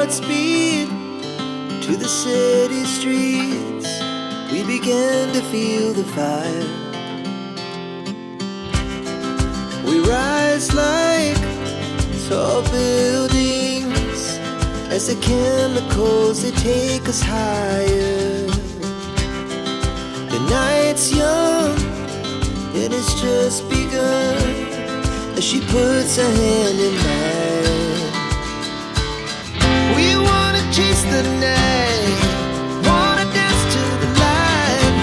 at speed to the city streets. We began to feel the fire. We rise like tall buildings as the chemicals, they take us higher. The night's young, it has just begun, as she puts her hand in mine. We wanna chase the night, wanna dance to the light,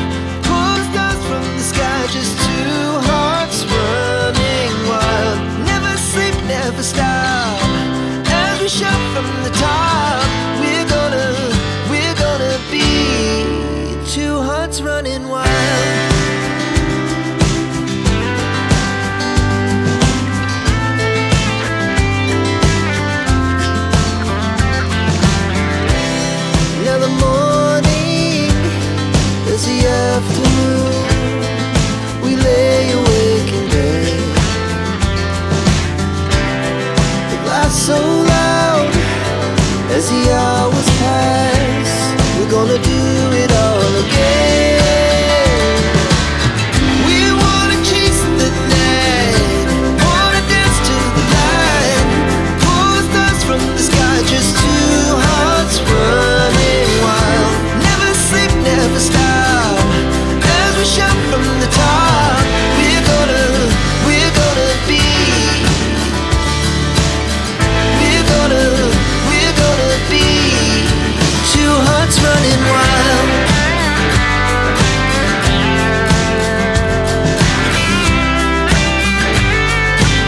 pull the stars from the sky, just two hearts running wild. Never sleep, never stop, as we shout from the top. We're gonna be two hearts running wild. Now the morning is the afternoon. We lay awake in bed, the glass so